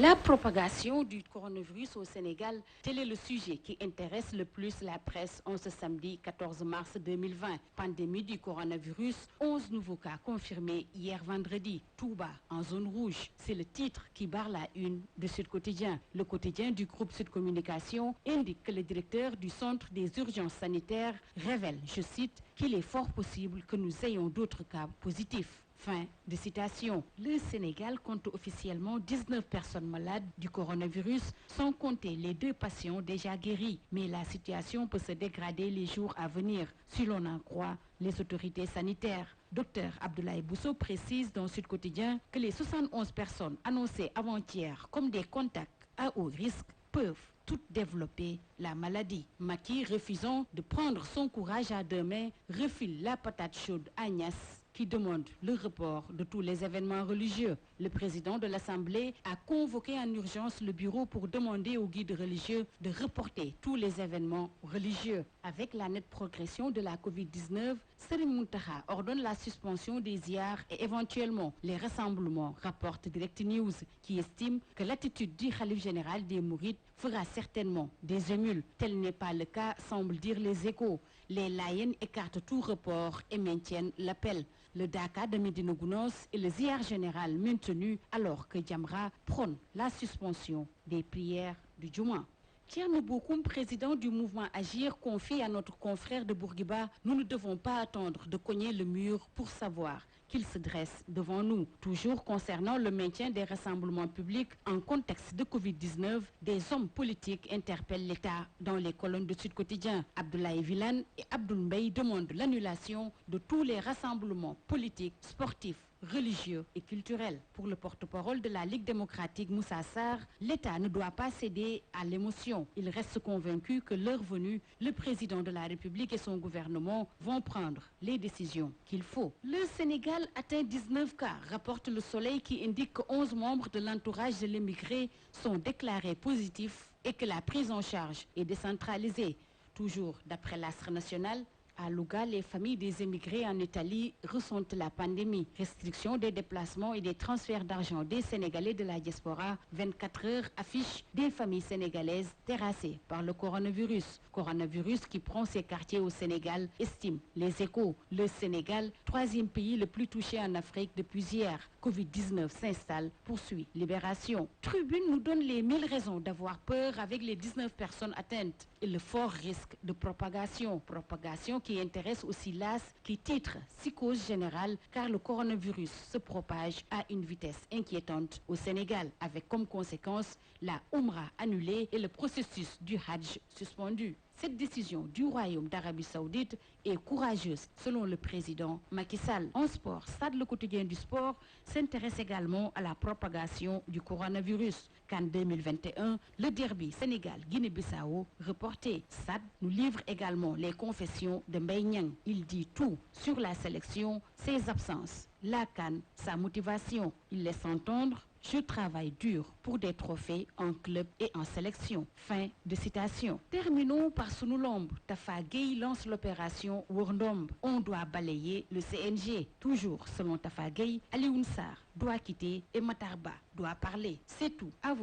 La propagation du coronavirus au Sénégal, tel est le sujet qui intéresse le plus la presse en ce samedi 14 mars 2020. Pandémie du coronavirus, 11 nouveaux cas confirmés hier vendredi. Touba en zone rouge, c'est le titre qui barre la une de Sud Quotidien. Le quotidien du groupe Sud Communication indique que le directeur du centre des urgences sanitaires révèle, je cite, qu'il est fort possible que nous ayons d'autres cas positifs. Fin de citation. Le Sénégal compte officiellement 19 personnes malades du coronavirus, sans compter les 2 patients déjà guéris. Mais la situation peut se dégrader les jours à venir, si l'on en croit les autorités sanitaires. Dr Abdoulaye Bousso précise dans Sud Quotidien que les 71 personnes annoncées avant-hier comme des contacts à haut risque peuvent toutes développer la maladie. Macky, refusant de prendre son courage à deux mains, refile la patate chaude à Niasse, qui demande le report de tous les événements religieux. Le président de l'Assemblée a convoqué en urgence le bureau pour demander aux guides religieux de reporter tous les événements religieux. Avec la nette progression de la Covid-19, Serigne Mountakha ordonne la suspension des ziars et éventuellement les rassemblements, rapporte Direct News, qui estime que l'attitude du khalife général des Mourides fera certainement des émules. Tel n'est pas le cas, semble dire les Échos. Les Layènes écartent tout report et maintiennent l'appel. Le Dakar de Médina Gounass et le ziar général maintenu alors que Jamra prône la suspension des prières du Juma. Thierno Bokoum, président du mouvement Agir, confie à notre confrère de Bourguiba: nous ne devons pas attendre de cogner le mur pour savoir qu'il se dresse devant nous. Toujours concernant le maintien des rassemblements publics en contexte de Covid-19, des hommes politiques interpellent l'État dans les colonnes de Sud Quotidien. Abdoulaye Wilane et Abdoul Mbaye demandent l'annulation de tous les rassemblements politiques, sportifs, religieux et culturels. Pour le porte-parole de la Ligue démocratique Moussa Sarr, l'État ne doit pas céder à l'émotion. Il reste convaincu que l'heure venue, le président de la République et son gouvernement vont prendre les décisions qu'il faut. Le Sénégal atteint 19 cas, rapporte Le Soleil, qui indique que 11 membres de l'entourage de l'émigré sont déclarés positifs et que la prise en charge est décentralisée. Toujours d'après l'Astre national, à Louga, les familles des émigrés en Italie ressentent la pandémie. Restriction des déplacements et des transferts d'argent des Sénégalais de la diaspora. 24 heures affiche des familles sénégalaises terrassées par le coronavirus. Coronavirus qui prend ses quartiers au Sénégal, estime les Échos. Le Sénégal, 3e pays le plus touché en Afrique depuis hier. Covid-19 s'installe, poursuit Libération. Tribune nous donne les 1000 raisons d'avoir peur avec les 19 personnes atteintes et le fort risque de propagation. Propagation qui intéresse aussi l'AS, qui titre psychose générale car le coronavirus se propage à une vitesse inquiétante au Sénégal, avec comme conséquence la Oumra annulée et le processus du Hajj suspendu. Cette décision du Royaume d'Arabie Saoudite est courageuse, selon le président Macky Sall. En sport, Stade, le quotidien du sport, s'intéresse également à la propagation du coronavirus. Qu'en 2021, le derby Sénégal-Guinée-Bissau reporté. Stade nous livre également les confessions de Mbaye Niang. Il dit tout sur la sélection, ses absences, la CAN, sa motivation. Il laisse entendre: je travaille dur pour des trophées en club et en sélection. Fin de citation. Terminons par Sunulombe. Tafa Gueye lance l'opération Wurndom. On doit balayer le CNG. Toujours selon Tafa Gueye, Alioune Sarr doit quitter et Matarba doit parler. C'est tout. À vous.